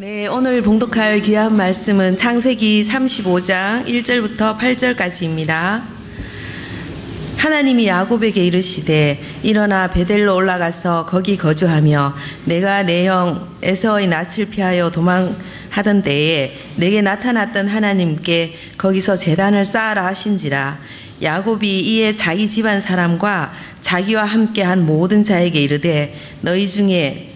네, 오늘 봉독할 귀한 말씀은 창세기 35장 1절부터 8절까지입니다. 하나님이 야곱에게 이르시되 일어나 베델로 올라가서 거기 거주하며 내가 내 형 에서의 낯을 피하여 도망하던 때에 내게 나타났던 하나님께 거기서 제단을 쌓아라 하신지라. 야곱이 이에 자기 집안 사람과 자기와 함께한 모든 자에게 이르되 너희 중에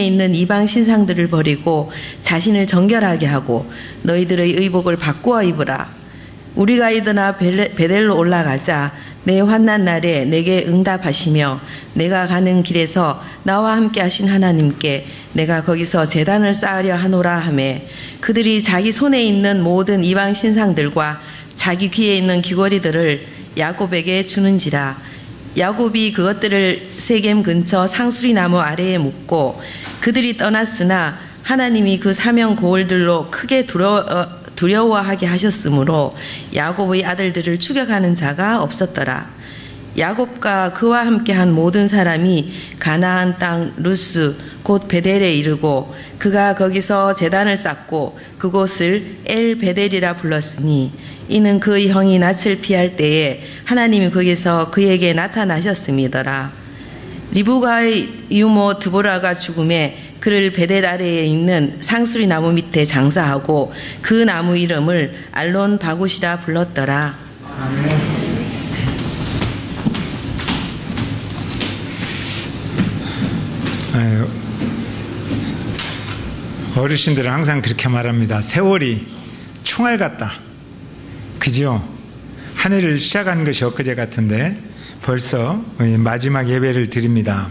있는 이방 신상들을 버리고 자신을 정결하게 하고 너희들의 의복을 바꾸어 입으라. 우리가 일어나 베델로 올라가자. 내 환난 날에 내게 응답하시며 내가 가는 길에서 나와 함께 하신 하나님께 내가 거기서 제단을 쌓으려 하노라 하매 그들이 자기 손에 있는 모든 이방 신상들과 자기 귀에 있는 귀걸이들을 야곱에게 주는지라. 야곱이 그것들을 세겜 근처 상수리 나무 아래에 묻고 그들이 떠났으나 하나님이 그 사명 고을들로 크게 두려워하게 하셨으므로 야곱의 아들들을 추격하는 자가 없었더라. 야곱과 그와 함께한 모든 사람이 가나안 땅 루스 곧 베델에 이르고 그가 거기서 제단을 쌓고 그곳을 엘 베델이라 불렀으니 이는 그의 형이 낯을 피할 때에 하나님이 거기서 그에게 나타나셨음이더라. 리브가의 유모 드보라가 죽음에 그를 베델 아래에 있는 상수리 나무 밑에 장사하고 그 나무 이름을 알론 바굿이라 불렀더라. 아멘. 어르신들은 항상 그렇게 말합니다. 세월이 총알 같다. 그죠? 한 해를 시작한 것이 엊그제 같은데 벌써 마지막 예배를 드립니다.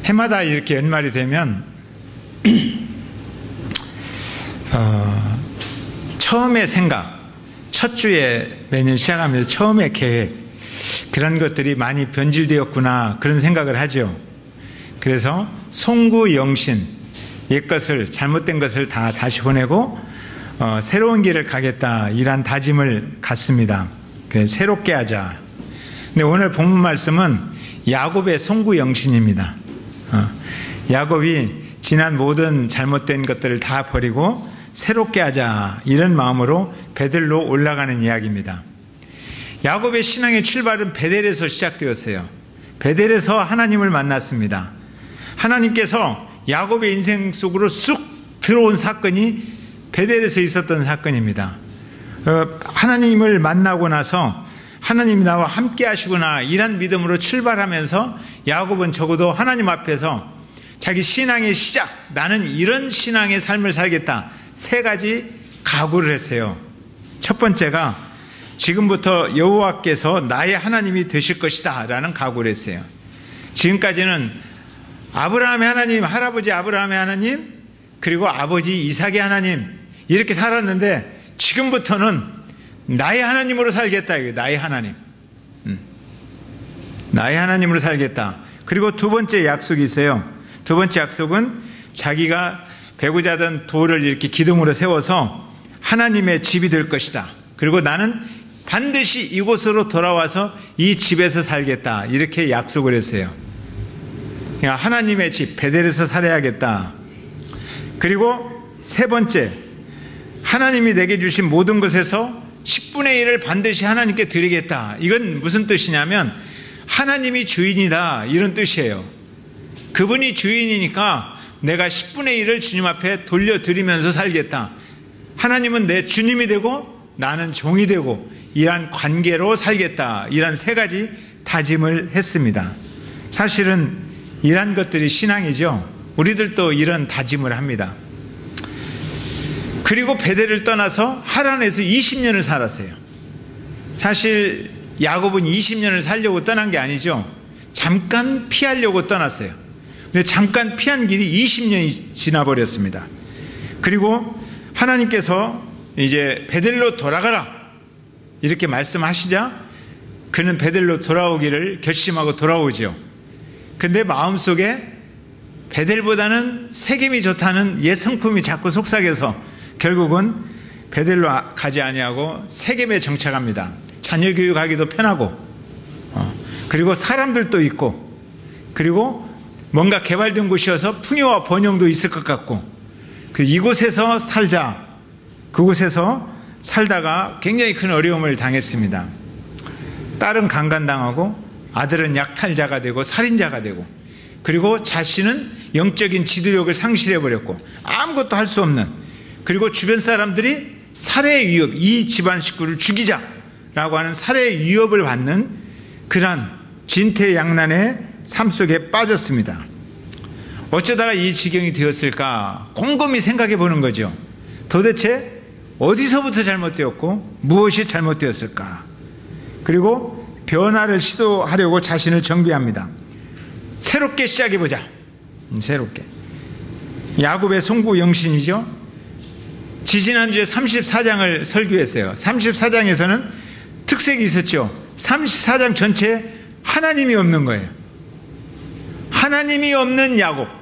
해마다 이렇게 연말이 되면 처음의 생각, 첫 주에 매년 시작하면서 처음의 계획, 그런 것들이 많이 변질되었구나 그런 생각을 하죠. 그래서 송구영신, 옛것을, 잘못된 것을 다 다시 보내고 새로운 길을 가겠다 이란 다짐을 갖습니다. 그래서 새롭게 하자. 근데 오늘 본문 말씀은 야곱의 송구영신입니다. 야곱이 지난 모든 잘못된 것들을 다 버리고 새롭게 하자 이런 마음으로 베델로 올라가는 이야기입니다. 야곱의 신앙의 출발은 베델에서 시작되었어요. 베델에서 하나님을 만났습니다. 하나님께서 야곱의 인생 속으로 쑥 들어온 사건이 베델에서 있었던 사건입니다. 하나님을 만나고 나서 하나님이 나와 함께 하시구나 이런 믿음으로 출발하면서 야곱은 적어도 하나님 앞에서 자기 신앙의 시작, 나는 이런 신앙의 삶을 살겠다, 세 가지 각오를 했어요. 첫 번째가 지금부터 여호와께서 나의 하나님이 되실 것이다 라는 각오를 했어요. 지금까지는 아브라함의 하나님, 할아버지 아브라함의 하나님, 그리고 아버지 이삭의 하나님 이렇게 살았는데 지금부터는 나의 하나님으로 살겠다. 나의 하나님. 나의 하나님으로 살겠다. 그리고 두 번째 약속이 있어요. 두 번째 약속은 자기가 베고자 하던 돌을 이렇게 기둥으로 세워서 하나님의 집이 될 것이다. 그리고 나는 반드시 이곳으로 돌아와서 이 집에서 살겠다. 이렇게 약속을 했어요. 하나님의 집, 베델에서 살아야겠다. 그리고 세 번째, 하나님이 내게 주신 모든 것에서 10분의 1을 반드시 하나님께 드리겠다. 이건 무슨 뜻이냐면 하나님이 주인이다 이런 뜻이에요. 그분이 주인이니까 내가 10분의 1을 주님 앞에 돌려드리면서 살겠다. 하나님은 내 주님이 되고 나는 종이 되고 이러한 관계로 살겠다. 이런 세 가지 다짐을 했습니다. 사실은 이러한 것들이 신앙이죠. 우리들도 이런 다짐을 합니다. 그리고 베델을 떠나서 하란에서 20년을 살았어요. 사실 야곱은 20년을 살려고 떠난 게 아니죠. 잠깐 피하려고 떠났어요. 근데 잠깐 피한 길이 20년이 지나버렸습니다. 그리고 하나님께서 이제 베델로 돌아가라 이렇게 말씀하시자 그는 베델로 돌아오기를 결심하고 돌아오죠. 근데 마음속에 베델보다는 세겜이 좋다는 옛 성품이 자꾸 속삭여서 결국은 베델로 가지 아니하고 세겜에 정착합니다. 자녀 교육하기도 편하고 그리고 사람들도 있고 그리고 뭔가 개발된 곳이어서 풍요와 번영도 있을 것 같고 이곳에서 살자. 그곳에서 살다가 굉장히 큰 어려움을 당했습니다. 딸은 강간당하고 아들은 약탈자가 되고 살인자가 되고, 그리고 자신은 영적인 지도력을 상실해버렸고 아무것도 할 수 없는, 그리고 주변 사람들이 살해 위협, 이 집안 식구를 죽이자라고 하는 살해 위협을 받는 그러한 진퇴양난의 삶 속에 빠졌습니다. 어쩌다가 이 지경이 되었을까 곰곰이 생각해 보는 거죠. 도대체 어디서부터 잘못되었고 무엇이 잘못되었을까? 그리고 변화를 시도하려고 자신을 정비합니다. 새롭게 시작해보자. 새롭게. 야곱의 송구영신이죠. 지지난주에 34장을 설교했어요. 34장에서는 특색이 있었죠. 34장 전체에 하나님이 없는 거예요. 하나님이 없는 야곱.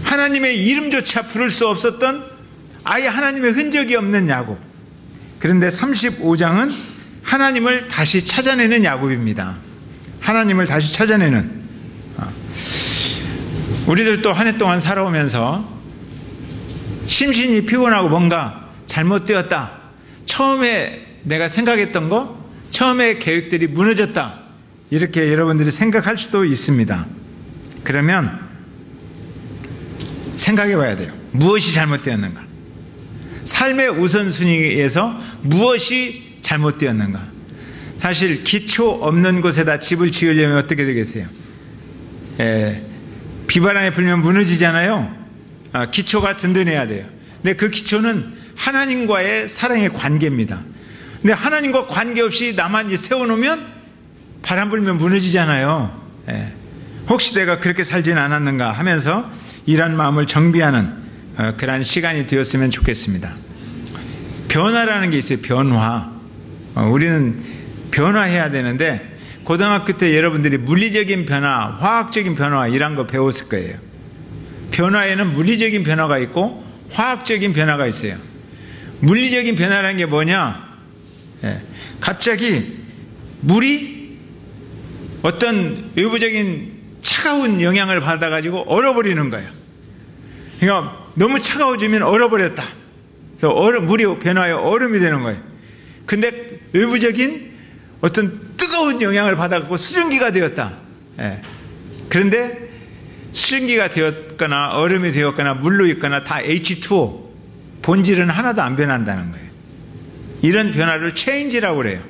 하나님의 이름조차 부를 수 없었던, 아예 하나님의 흔적이 없는 야곱. 그런데 35장은 하나님을 다시 찾아내는 야곱입니다. 하나님을 다시 찾아내는. 우리들도 한 해 동안 살아오면서 심신이 피곤하고 뭔가 잘못되었다, 처음에 내가 생각했던 거, 처음에 계획들이 무너졌다, 이렇게 여러분들이 생각할 수도 있습니다. 그러면 생각해 봐야 돼요. 무엇이 잘못되었는가? 삶의 우선순위에서 무엇이 잘못되었는가? 사실 기초 없는 곳에다 집을 지으려면 어떻게 되겠어요? 비바람에 불면 무너지잖아요. 기초가 든든해야 돼요. 근데 그 기초는 하나님과의 사랑의 관계입니다. 근데 하나님과 관계없이 나만 세워놓으면 바람 불면 무너지잖아요. 혹시 내가 그렇게 살지는 않았는가 하면서 이런 마음을 정비하는 그러한 시간이 되었으면 좋겠습니다. 변화라는 게 있어요. 변화. 우리는 변화해야 되는데, 고등학교 때 여러분들이 물리적인 변화, 화학적인 변화 이런 거 배웠을 거예요. 변화에는 물리적인 변화가 있고 화학적인 변화가 있어요. 물리적인 변화라는 게 뭐냐? 갑자기 물이 어떤 외부적인 차가운 영향을 받아가지고 얼어버리는 거예요. 그러니까 너무 차가워지면 얼어버렸다. 그래서 물이 변화해 얼음이 되는 거예요. 근데 외부적인 어떤 뜨거운 영향을 받아갖고 수증기가 되었다. 그런데 수증기가 되었거나 얼음이 되었거나 물로 있거나 다 H2O, 본질은 하나도 안 변한다는 거예요. 이런 변화를 체인지라고 그래요.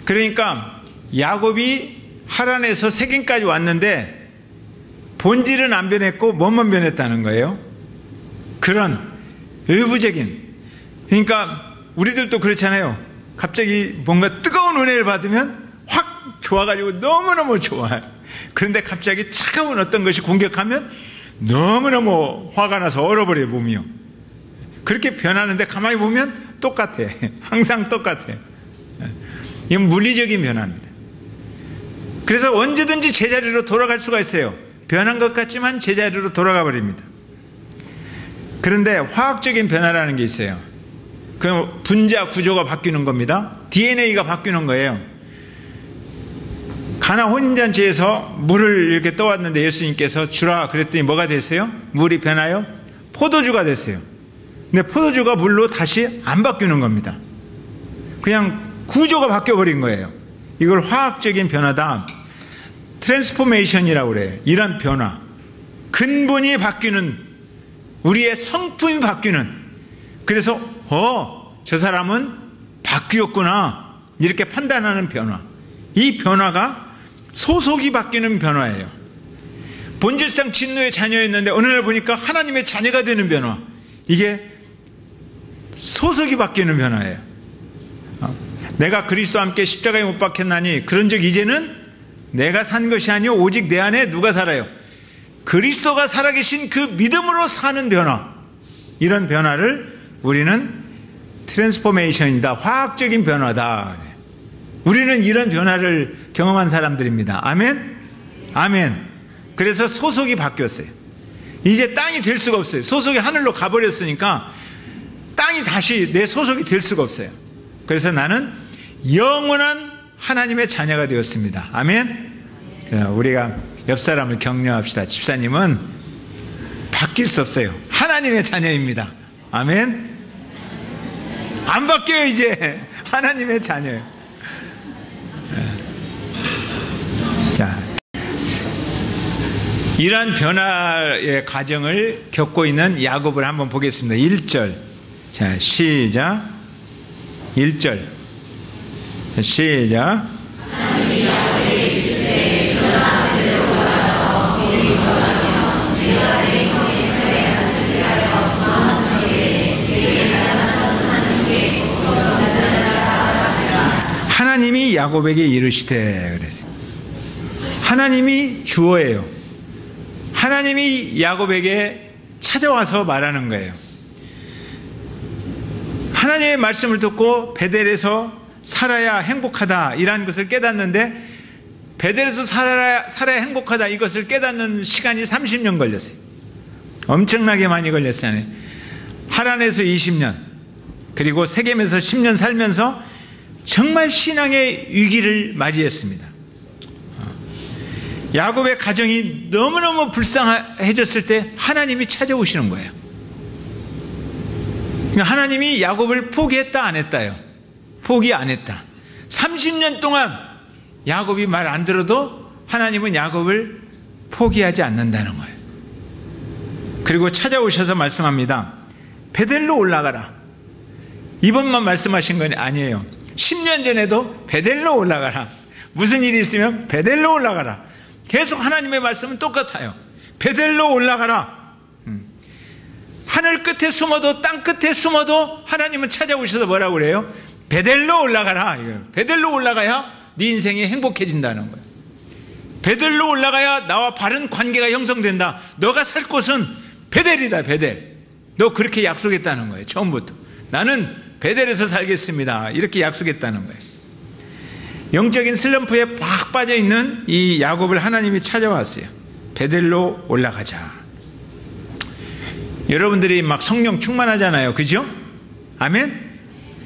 그러니까 야곱이 하란에서 세겜까지 왔는데 본질은 안 변했고 뭐만 변했다는 거예요. 그런 외부적인, 그러니까 우리들도 그렇잖아요. 갑자기 뭔가 뜨거운 은혜를 받으면 확 좋아가지고 너무너무 좋아요. 그런데 갑자기 차가운 어떤 것이 공격하면 너무너무 화가 나서 얼어버려요, 몸이요. 그렇게 변하는데 가만히 보면 똑같아. 항상 똑같아. 이건 물리적인 변화입니다. 그래서 언제든지 제자리로 돌아갈 수가 있어요. 변한 것 같지만 제자리로 돌아가 버립니다. 그런데 화학적인 변화라는 게 있어요. 그 분자 구조가 바뀌는 겁니다. DNA가 바뀌는 거예요. 가나 혼인잔치에서 물을 이렇게 떠왔는데 예수님께서 주라 그랬더니 뭐가 됐어요? 물이 변하여 포도주가 됐어요. 근데 포도주가 물로 다시 안 바뀌는 겁니다. 그냥 구조가 바뀌어버린 거예요. 이걸 화학적인 변화다, 트랜스포메이션이라고 그래요. 이런 변화, 근본이 바뀌는, 우리의 성품이 바뀌는. 그래서 저 사람은 바뀌었구나 이렇게 판단하는 변화. 이 변화가 소속이 바뀌는 변화예요. 본질상 진노의 자녀였는데 어느 날 보니까 하나님의 자녀가 되는 변화. 이게 소속이 바뀌는 변화예요. 내가 그리스도와 함께 십자가에 못 박혔나니 그런즉 이제는 내가 산 것이 아니요 오직 내 안에 누가 살아요? 그리스도가 살아계신 그 믿음으로 사는 변화. 이런 변화를 우리는 트랜스포메이션이다, 화학적인 변화다. 우리는 이런 변화를 경험한 사람들입니다. 아멘? 아멘. 그래서 소속이 바뀌었어요. 이제 땅이 될 수가 없어요. 소속이 하늘로 가버렸으니까 땅이 다시 내 소속이 될 수가 없어요. 그래서 나는 영원한 하나님의 자녀가 되었습니다. 아멘? 우리가 옆 사람을 격려합시다. 집사님은 바뀔 수 없어요. 하나님의 자녀입니다. 아멘. 안 바뀌어요. 이제 하나님의 자녀예요. 자, 이러한 변화의 과정을 겪고 있는 야곱을 한번 보겠습니다. 1절. 자, 시작. 1절. 시작. 하나님이 야곱에게 이르시되 그랬어요. 하나님이 주어예요. 하나님이 야곱에게 찾아와서 말하는 거예요. 하나님의 말씀을 듣고 베델에서 살아야 행복하다 이라는 것을 깨닫는데, 베델에서 살아야 행복하다 이것을 깨닫는 시간이 30년 걸렸어요. 엄청나게 많이 걸렸잖아요. 하란에서 20년, 그리고 세겜에서 10년 살면서 정말 신앙의 위기를 맞이했습니다. 야곱의 가정이 너무너무 불쌍해졌을 때 하나님이 찾아오시는 거예요. 하나님이 야곱을 포기했다 안 했다요? 포기 안 했다. 30년 동안 야곱이 말 안 들어도 하나님은 야곱을 포기하지 않는다는 거예요. 그리고 찾아오셔서 말씀합니다. 베델로 올라가라. 이번만 말씀하신 건 아니에요. 10년 전에도 베델로 올라가라. 무슨 일이 있으면 베델로 올라가라. 계속 하나님의 말씀은 똑같아요. 베델로 올라가라. 하늘 끝에 숨어도 땅 끝에 숨어도 하나님은 찾아오셔서 뭐라고 그래요? 베델로 올라가라. 베델로 올라가야 네 인생이 행복해진다는 거예요. 베델로 올라가야 나와 바른 관계가 형성된다. 너가 살 곳은 베델이다. 베델. 너 그렇게 약속했다는 거예요. 처음부터. 나는 베델에서 살겠습니다. 이렇게 약속했다는 거예요. 영적인 슬럼프에 팍 빠져있는 이 야곱을 하나님이 찾아왔어요. 베델로 올라가자. 여러분들이 막 성령 충만하잖아요. 그죠? 아멘?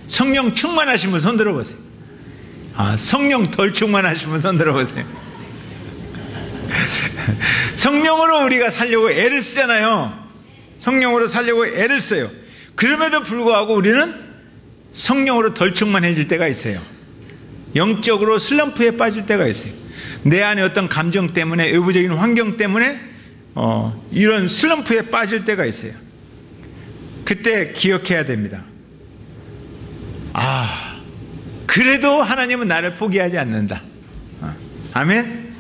성령 충만하신 분 손 들어보세요. 성령 덜 충만하신 분 손 들어보세요. 성령으로 우리가 살려고 애를 쓰잖아요. 성령으로 살려고 애를 써요. 그럼에도 불구하고 우리는 성령으로 덜 충만해질 때가 있어요. 영적으로 슬럼프에 빠질 때가 있어요. 내 안에 어떤 감정 때문에, 외부적인 환경 때문에 이런 슬럼프에 빠질 때가 있어요. 그때 기억해야 됩니다. 그래도 하나님은 나를 포기하지 않는다. 아멘.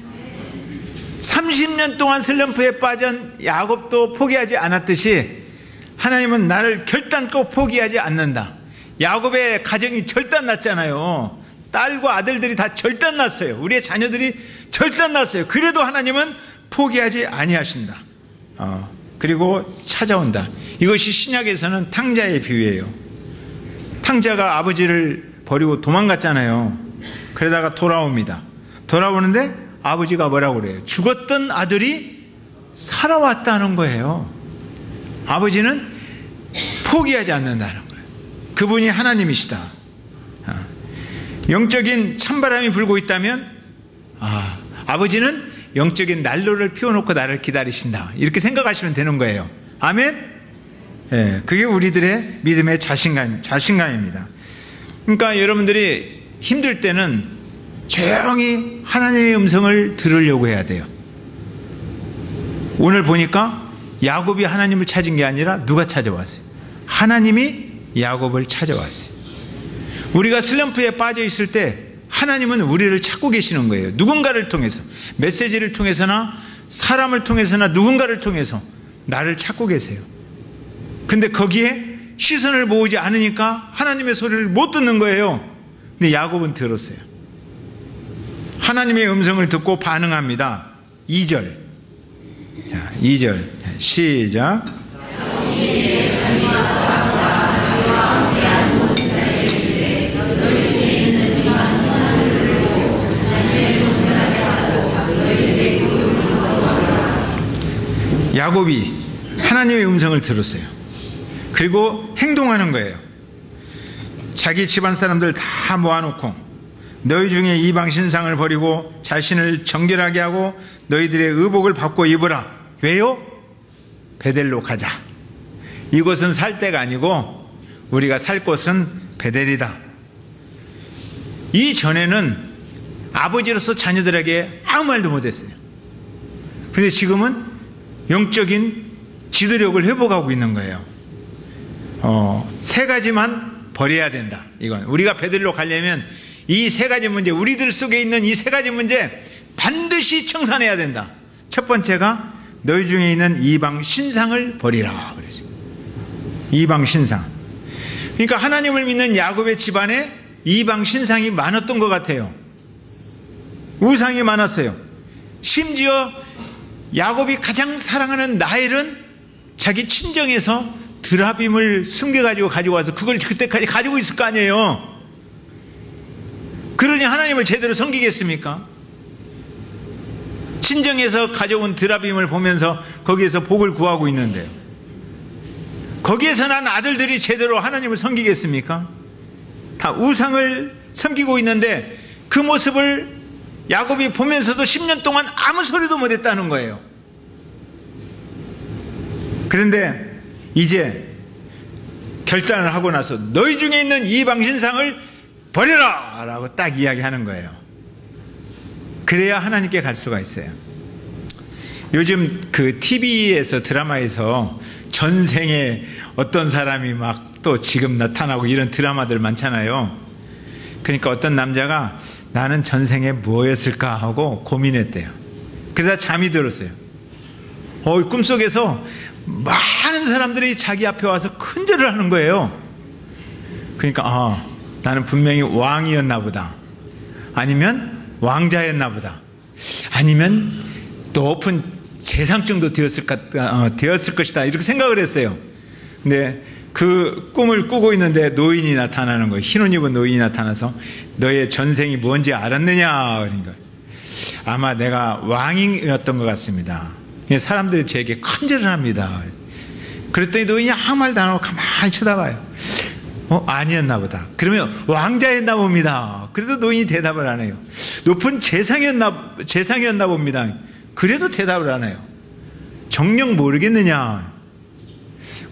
30년 동안 슬럼프에 빠진 야곱도 포기하지 않았듯이 하나님은 나를 결단코 포기하지 않는다. 야곱의 가정이 절단났잖아요. 딸과 아들들이 다 절단났어요. 우리의 자녀들이 절단났어요. 그래도 하나님은 포기하지 아니하신다. 그리고 찾아온다. 이것이 신약에서는 탕자의 비유예요. 탕자가 아버지를 버리고 도망갔잖아요. 그러다가 돌아옵니다. 돌아오는데 아버지가 뭐라고 그래요? 죽었던 아들이 살아왔다는 거예요. 아버지는 포기하지 않는다는 거예요. 그분이 하나님이시다. 영적인 찬바람이 불고 있다면 아버지는 영적인 난로를 피워놓고 나를 기다리신다. 이렇게 생각하시면 되는 거예요. 아멘? 그게 우리들의 믿음의 자신감입니다. 그러니까 여러분들이 힘들 때는 조용히 하나님의 음성을 들으려고 해야 돼요. 오늘 보니까 야곱이 하나님을 찾은 게 아니라 누가 찾아왔어요? 하나님이 야곱을 찾아왔어요. 우리가 슬럼프에 빠져 있을 때 하나님은 우리를 찾고 계시는 거예요. 누군가를 통해서, 메시지를 통해서나 사람을 통해서나 누군가를 통해서 나를 찾고 계세요. 근데 거기에 시선을 모으지 않으니까 하나님의 소리를 못 듣는 거예요. 근데 야곱은 들었어요. 하나님의 음성을 듣고 반응합니다. 2절. 자, 2절. 시작. 야곱이 하나님의 음성을 들었어요. 그리고 행동하는 거예요. 자기 집안 사람들 다 모아놓고 너희 중에 이방 신상을 버리고 자신을 정결하게 하고 너희들의 의복을 받고 입으라. 왜요? 베델로 가자. 이곳은 살 때가 아니고 우리가 살 곳은 베델이다. 이전에는 아버지로서 자녀들에게 아무 말도 못했어요. 그런데 지금은 영적인 지도력을 회복하고 있는 거예요. 세 가지만 버려야 된다. 이건 우리가 베델로 가려면 이 세 가지 문제, 우리들 속에 있는 이 세 가지 문제 반드시 청산해야 된다. 첫 번째가 너희 중에 있는 이방 신상을 버리라 그랬어요. 이방 신상. 그러니까 하나님을 믿는 야곱의 집안에 이방 신상이 많았던 것 같아요. 우상이 많았어요. 심지어 야곱이 가장 사랑하는 라헬은 자기 친정에서 드라빔을 숨겨가지고 가지고 와서 그걸 그때까지 가지고 있을 거 아니에요. 그러니 하나님을 제대로 섬기겠습니까? 친정에서 가져온 드라빔을 보면서 거기에서 복을 구하고 있는데요. 거기에서 난 아들들이 제대로 하나님을 섬기겠습니까? 다 우상을 섬기고 있는데 그 모습을 야곱이 보면서도 10년 동안 아무 소리도 못했다는 거예요. 그런데 이제 결단을 하고 나서 너희 중에 있는 이방 신상을 버려라! 라고 딱 이야기하는 거예요. 그래야 하나님께 갈 수가 있어요. 요즘 그 TV에서 드라마에서 전생에 어떤 사람이 막 또 지금 나타나고 이런 드라마들 많잖아요. 그러니까 어떤 남자가 나는 전생에 뭐였을까 하고 고민했대요. 그러다 잠이 들었어요. 꿈속에서 많은 사람들이 자기 앞에 와서 큰절을 하는 거예요. 그러니까 나는 분명히 왕이었나 보다. 아니면 왕자였나 보다. 아니면 높은 재상증도 되었을 것이다. 이렇게 생각을 했어요. 근데 그 꿈을 꾸고 있는데 노인이 나타나는 거예요. 흰 옷 입은 노인이 나타나서 너의 전생이 뭔지 알았느냐? 그러니까 아마 내가 왕이었던 것 같습니다. 사람들이 제게 큰절을 합니다. 그랬더니 노인이 아무 말도 안 하고 가만히 쳐다봐요. 아니었나 보다. 그러면 왕자였나 봅니다. 그래도 노인이 대답을 안 해요. 높은 재상이었나 봅니다. 그래도 대답을 안 해요. 정녕 모르겠느냐?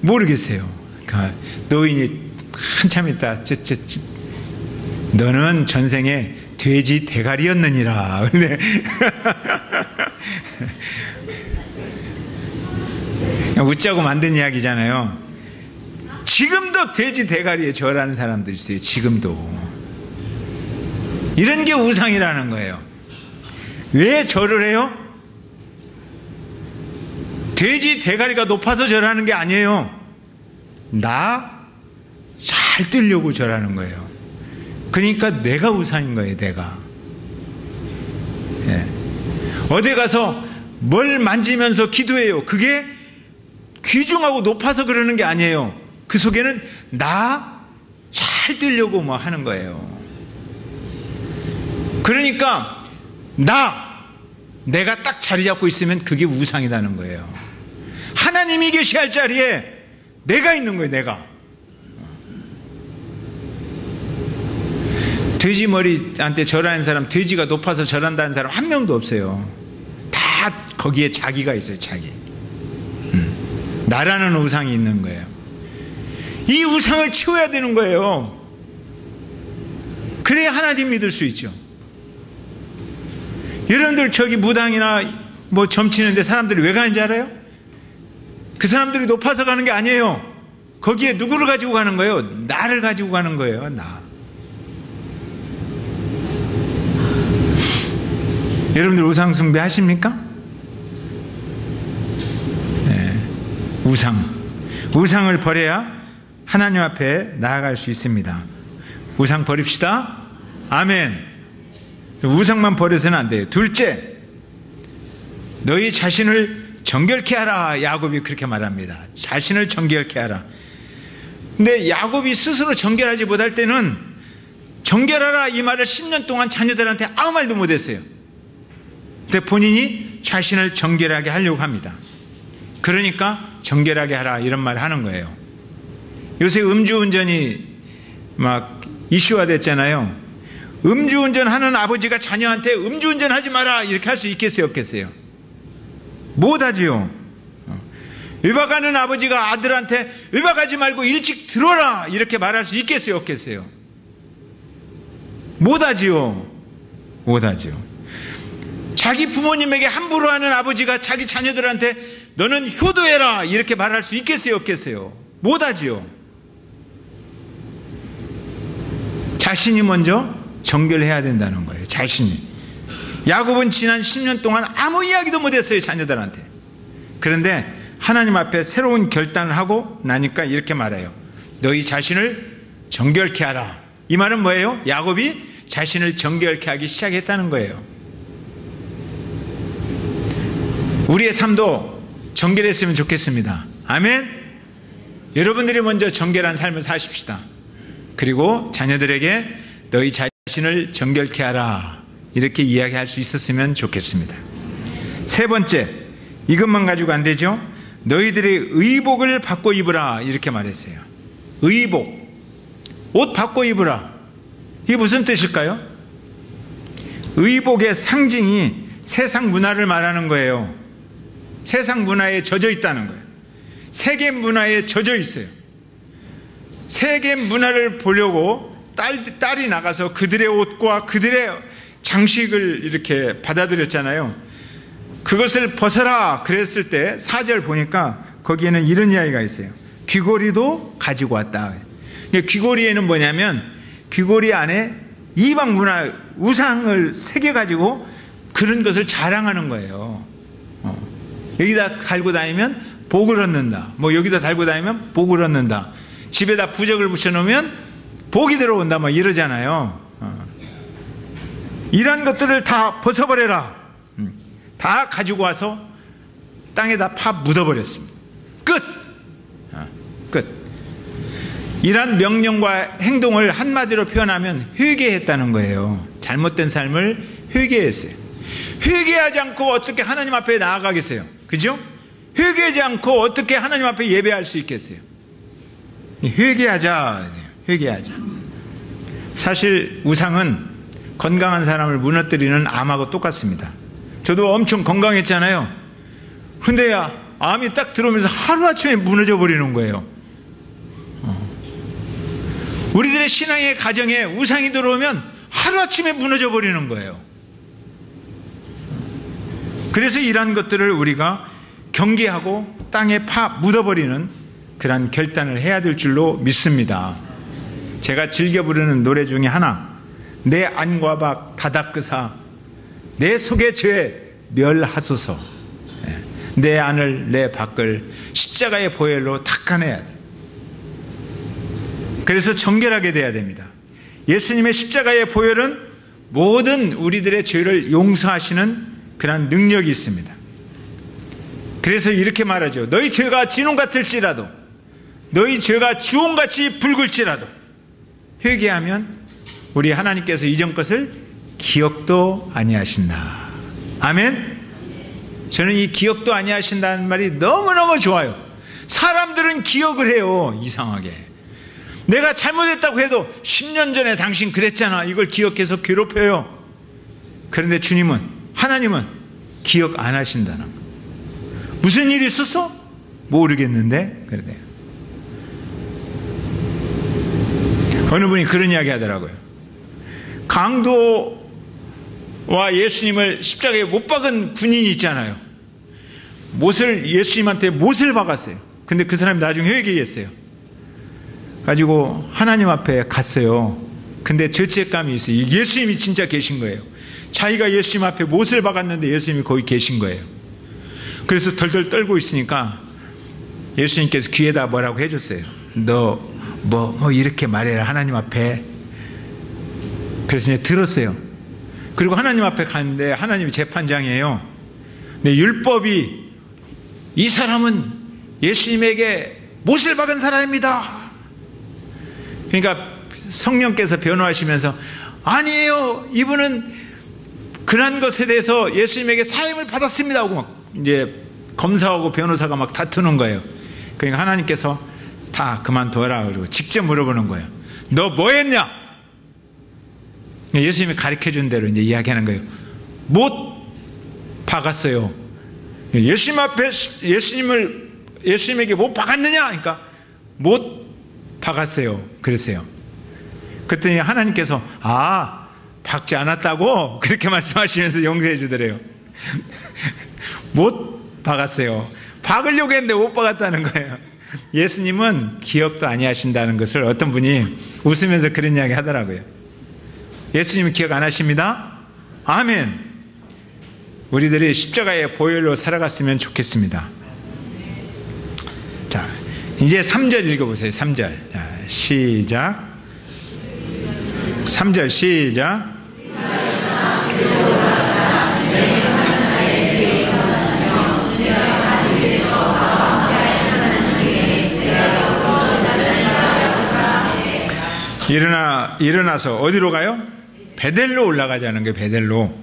모르겠어요. 그러니까 노인이 한참 있다. 너는 전생에 돼지 대가리였느니라. 근데 웃자고 만든 이야기잖아요. 지금도 돼지 대가리에 절하는 사람도 있어요. 지금도. 이런 게 우상이라는 거예요. 왜 절을 해요? 돼지 대가리가 높아서 절하는 게 아니에요. 나 잘 되려고 절하는 거예요. 그러니까 내가 우상인 거예요. 내가. 어디 가서 뭘 만지면서 기도해요. 그게 귀중하고 높아서 그러는 게 아니에요. 그 속에는 나 잘 되려고 뭐 하는 거예요. 그러니까 내가 딱 자리 잡고 있으면 그게 우상이라는 거예요. 하나님이 계셔야 할 자리에 내가 있는 거예요. 내가. 돼지 머리한테 절하는 사람, 돼지가 높아서 절한다는 사람 한 명도 없어요. 다 거기에 자기가 있어요. 자기. 나라는 우상이 있는 거예요. 이 우상을 치워야 되는 거예요. 그래야 하나님 믿을 수 있죠. 여러분들 저기 무당이나 뭐 점치는데 사람들이 왜 가는지 알아요? 그 사람들이 높아서 가는 게 아니에요. 거기에 누구를 가지고 가는 거예요? 나를 가지고 가는 거예요. 나. 여러분들 우상 숭배 하십니까? 네. 우상을 버려야 하나님 앞에 나아갈 수 있습니다. 우상 버립시다. 아멘. 우상만 버려서는 안 돼요. 둘째, 너희 자신을 정결케 하라. 야곱이 그렇게 말합니다. 자신을 정결케 하라. 근데 야곱이 스스로 정결하지 못할 때는 정결하라 이 말을 10년 동안 자녀들한테 아무 말도 못했어요. 근데 본인이 자신을 정결하게 하려고 합니다. 그러니까 정결하게 하라 이런 말을 하는 거예요. 요새 음주운전이 막 이슈화 됐잖아요. 음주운전하는 아버지가 자녀한테 음주운전하지 마라 이렇게 할 수 있겠어요? 없겠어요? 못하지요. 외박하는 아버지가 아들한테 외박하지 말고 일찍 들어라 이렇게 말할 수 있겠어요, 없겠어요? 못하지요. 못하지요. 자기 부모님에게 함부로 하는 아버지가 자기 자녀들한테 너는 효도해라 이렇게 말할 수 있겠어요, 없겠어요? 못하지요. 자신이 먼저 정결해야 된다는 거예요. 자신이. 야곱은 지난 10년 동안 아무 이야기도 못했어요, 자녀들한테. 그런데 하나님 앞에 새로운 결단을 하고 나니까 이렇게 말해요. 너희 자신을 정결케 하라. 이 말은 뭐예요? 야곱이 자신을 정결케 하기 시작했다는 거예요. 우리의 삶도 정결했으면 좋겠습니다. 아멘. 여러분들이 먼저 정결한 삶을 사십시다. 그리고 자녀들에게 너희 자신을 정결케 하라 이렇게 이야기할 수 있었으면 좋겠습니다. 세 번째, 이것만 가지고 안 되죠? 너희들의 의복을 바꿔 입으라 이렇게 말했어요. 의복, 옷 바꿔 입으라. 이게 무슨 뜻일까요? 의복의 상징이 세상 문화를 말하는 거예요. 세상 문화에 젖어 있다는 거예요. 세계 문화에 젖어 있어요. 세계 문화를 보려고 딸이 나가서 그들의 옷과 그들의 장식을 이렇게 받아들였잖아요. 그것을 벗어라 그랬을 때 4절 보니까 거기에는 이런 이야기가 있어요. 귀걸이도 가지고 왔다. 귀걸이에는 뭐냐면 귀걸이 안에 이방 문화 우상을 새겨가지고 그런 것을 자랑하는 거예요. 여기다 달고 다니면 복을 얻는다. 뭐 여기다 달고 다니면 복을 얻는다. 집에다 부적을 붙여놓으면 복이 들어온다. 뭐 이러잖아요. 이런 것들을 다 벗어버려라. 다 가지고 와서 땅에다 파 묻어버렸습니다. 끝! 끝. 이런 명령과 행동을 한마디로 표현하면 회개했다는 거예요. 잘못된 삶을 회개했어요. 회개하지 않고 어떻게 하나님 앞에 나아가겠어요? 그죠? 회개하지 않고 어떻게 하나님 앞에 예배할 수 있겠어요? 회개하자. 회개하자. 사실 우상은 건강한 사람을 무너뜨리는 암하고 똑같습니다. 저도 엄청 건강했잖아요. 근데 암이 딱 들어오면서 하루아침에 무너져 버리는 거예요. 우리들의 신앙의 가정에 우상이 들어오면 하루아침에 무너져 버리는 거예요. 그래서 이러한 것들을 우리가 경계하고 땅에 파 묻어버리는 그런 결단을 해야 될 줄로 믿습니다. 제가 즐겨 부르는 노래 중에 하나, 내 안과 밖 다닦으사 내 속의 죄 멸하소서. 내 안을 내 밖을 십자가의 보혈로 닦아내야 돼. 그래서 정결하게 돼야 됩니다. 예수님의 십자가의 보혈은 모든 우리들의 죄를 용서하시는 그런 능력이 있습니다. 그래서 이렇게 말하죠. 너희 죄가 진홍 같을지라도, 너희 죄가 주홍같이 붉을지라도 회개하면 우리 하나님께서 이전 것을 기억도 아니하신다. 아멘. 저는 이 기억도 아니하신다는 말이 너무너무 좋아요. 사람들은 기억을 해요. 이상하게. 내가 잘못했다고 해도 10년 전에 당신 그랬잖아. 이걸 기억해서 괴롭혀요. 그런데 주님은, 하나님은 기억 안 하신다는 거. 무슨 일이 있었어? 모르겠는데. 그래요. 어느 분이 그런 이야기 하더라고요. 강도와 예수님을 십자가에 못 박은 군인이 있잖아요. 예수님한테 못을 박았어요. 근데 그 사람이 나중에 회개했어요. 가지고 하나님 앞에 갔어요. 근데 죄책감이 있어요. 예수님이 진짜 계신 거예요. 자기가 예수님 앞에 못을 박았는데 예수님이 거기 계신 거예요. 그래서 덜덜 떨고 있으니까 예수님께서 귀에다 뭐라고 해줬어요. 너 뭐 이렇게 말해라 하나님 앞에. 그래서 이제 들었어요. 그리고 하나님 앞에 갔는데 하나님이 재판장이에요. 근데 율법이 이 사람은 예수님에게 못을 박은 사람입니다. 그러니까 성령께서 변호하시면서 아니에요. 이분은 그런 것에 대해서 예수님에게 사임을 받았습니다 하고 막 이제 검사하고 변호사가 막 다투는 거예요. 그러니까 하나님께서 다 그만둬라 그러고 직접 물어보는 거예요. 너 뭐 했냐? 예수님이 가르쳐준 대로 이제 이야기하는 거예요. 못 박았어요. 예수님 앞에 예수님을 예수님에게 못 박았느냐? 그러니까 못 박았어요. 그랬어요. 그랬더니 하나님께서 박지 않았다고 그렇게 말씀하시면서 용서해 주더래요. 못 박았어요. 박으려고 했는데 못 박았다는 거예요. 예수님은 기억도 아니하신다는 것을 어떤 분이 웃으면서 그런 이야기 하더라고요. 예수님은 기억 안 하십니다? 아멘. 우리들이 십자가의 보혈로 살아갔으면 좋겠습니다. 자, 이제 3절 읽어보세요. 3절. 자, 시작. 3절 시작. 일어나서 어디로 가요? 베델로 올라가자는 거예요. 베델로.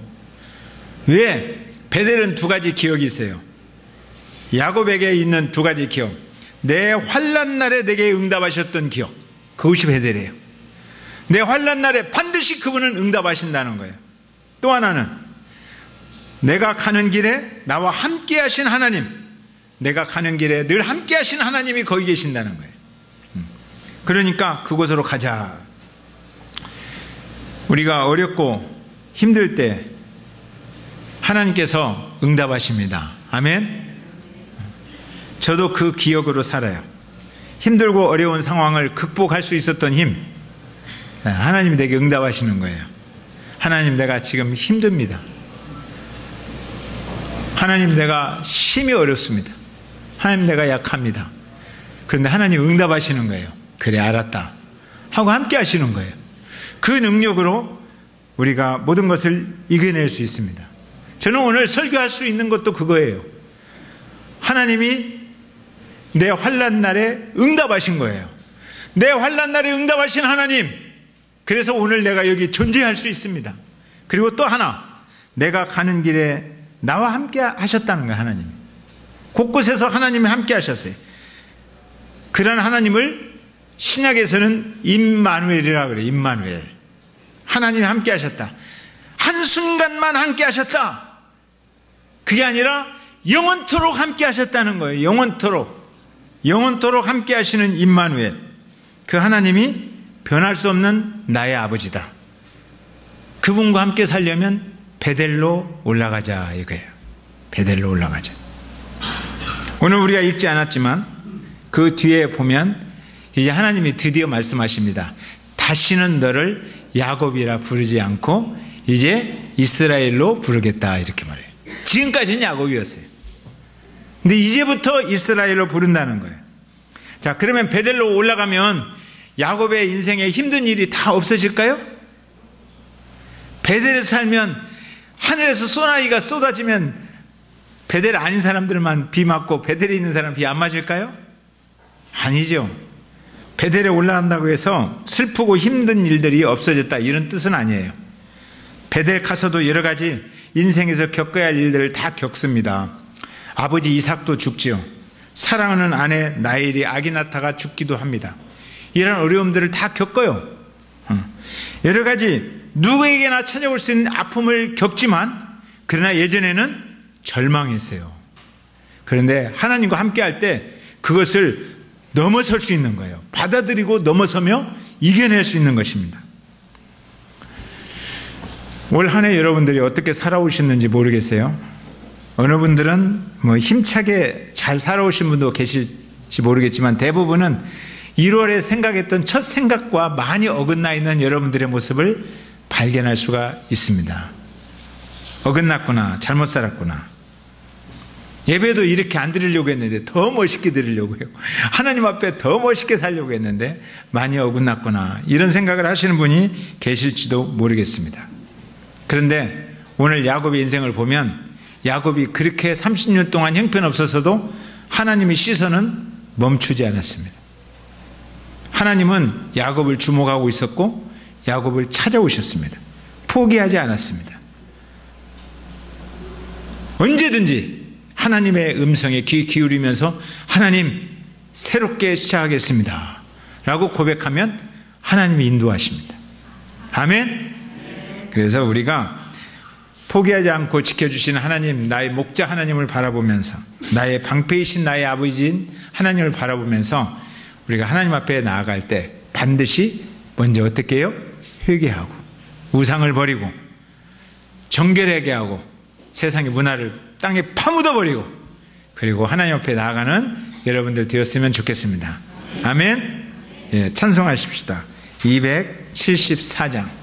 왜? 베델은 두 가지 기억이 있어요. 야곱에게 있는 두 가지 기억. 내 환난 날에 내게 응답하셨던 기억. 그것이 베델이에요. 내 환난 날에 반드시 그분은 응답하신다는 거예요. 또 하나는 내가 가는 길에 나와 함께 하신 하나님, 내가 가는 길에 늘 함께 하신 하나님이 거기 계신다는 거예요. 그러니까 그곳으로 가자. 우리가 어렵고 힘들 때 하나님께서 응답하십니다. 아멘. 저도 그 기억으로 살아요. 힘들고 어려운 상황을 극복할 수 있었던 힘, 하나님이 내게 응답하시는 거예요. 하나님, 내가 지금 힘듭니다. 하나님, 내가 심히 어렵습니다. 하나님, 내가 약합니다. 그런데 하나님 응답하시는 거예요. 그래, 알았다 하고 함께 하시는 거예요. 그 능력으로 우리가 모든 것을 이겨낼 수 있습니다. 저는 오늘 설교할 수 있는 것도 그거예요. 하나님이 내 환난 날에 응답하신 거예요. 내 환난 날에 응답하신 하나님, 그래서 오늘 내가 여기 존재할 수 있습니다. 그리고 또 하나, 내가 가는 길에 나와 함께 하셨다는 거예요. 하나님 곳곳에서 하나님이 함께 하셨어요. 그런 하나님을 신약에서는 임마누엘이라고 그래요. 임마누엘. 하나님이 함께 하셨다. 한순간만 함께 하셨다. 그게 아니라 영원토록 함께 하셨다는 거예요. 영원토록 함께 하시는 임마누엘. 그 하나님이 변할 수 없는 나의 아버지다. 그분과 함께 살려면 베델로 올라가자 이거예요. 베델로 올라가자. 오늘 우리가 읽지 않았지만 그 뒤에 보면 이제 하나님이 드디어 말씀하십니다. 다시는 너를 야곱이라 부르지 않고 이제 이스라엘로 부르겠다 이렇게 말해요. 지금까지는 야곱이었어요. 근데 이제부터 이스라엘로 부른다는 거예요. 자, 그러면 베델로 올라가면 야곱의 인생에 힘든 일이 다 없어질까요? 베델에서 살면 하늘에서 소나기가 쏟아지면 베델 아닌 사람들만 비 맞고 베델에 있는 사람 비 안 맞을까요? 아니죠. 베델에 올라간다고 해서 슬프고 힘든 일들이 없어졌다 이런 뜻은 아니에요. 베델 가서도 여러 가지 인생에서 겪어야 할 일들을 다 겪습니다. 아버지 이삭도 죽지요. 사랑하는 아내 나엘이 아기나타가 죽기도 합니다. 이런 어려움들을 다 겪어요. 여러 가지 누구에게나 찾아올 수 있는 아픔을 겪지만 그러나 예전에는 절망했어요. 그런데 하나님과 함께 할 때 그것을 넘어설 수 있는 거예요. 받아들이고 넘어서며 이겨낼 수 있는 것입니다. 올 한 해 여러분들이 어떻게 살아오셨는지 모르겠어요. 어느 분들은 힘차게 잘 살아오신 분도 계실지 모르겠지만 대부분은 1월에 생각했던 첫 생각과 많이 어긋나 있는 여러분들의 모습을 발견할 수가 있습니다. 어긋났구나, 잘못 살았구나. 예배도 이렇게 안 드리려고 했는데 더 멋있게 드리려고 해요. 하나님 앞에 더 멋있게 살려고 했는데 많이 어긋났구나. 이런 생각을 하시는 분이 계실지도 모르겠습니다. 그런데 오늘 야곱의 인생을 보면 야곱이 그렇게 30년 동안 형편없어서도 하나님의 시선은 멈추지 않았습니다. 하나님은 야곱을 주목하고 있었고 야곱을 찾아오셨습니다. 포기하지 않았습니다. 언제든지 하나님의 음성에 귀 기울이면서 하나님 새롭게 시작하겠습니다 라고 고백하면 하나님이 인도하십니다. 아멘. 그래서 우리가 포기하지 않고 지켜주시는 하나님, 나의 목자 하나님을 바라보면서, 나의 방패이신 나의 아버지인 하나님을 바라보면서 우리가 하나님 앞에 나아갈 때 반드시 먼저 어떻게 해요? 회개하고 우상을 버리고 정결하게 하고 세상의 문화를 땅에 파묻어 버리고 그리고 하나님 앞에 나아가는 여러분들 되었으면 좋겠습니다. 아멘. 예, 찬송하십시다. 274장.